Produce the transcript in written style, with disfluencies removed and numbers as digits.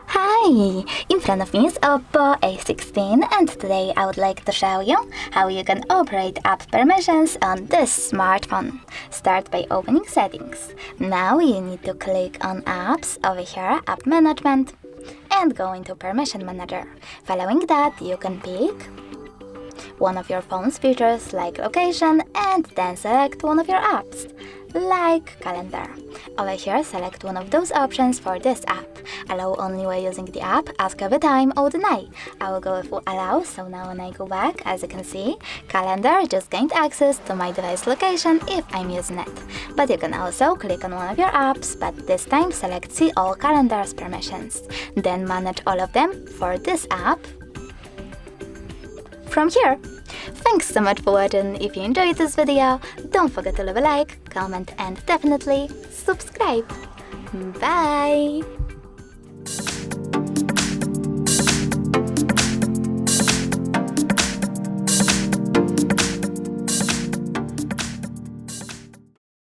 Hi! In front of me is OPPO A16 and today I would like to show you how you can operate app permissions on this smartphone. Start by opening settings. Now you need to click on apps over here, app management, and go into permission manager. Following that you can pick one of your phone's features like location and then select one of your apps like calendar. Over here select one of those options for this app. Allow only while using the app, ask every time or deny. I will go with allow, so now when I go back, as you can see, calendar just gained access to my device location if I'm using it. But you can also click on one of your apps, but this time select see all calendar's permissions. Then manage all of them for this app from here. Thanks so much for watching. If you enjoyed this video, don't forget to leave a like, comment and definitely subscribe. Bye!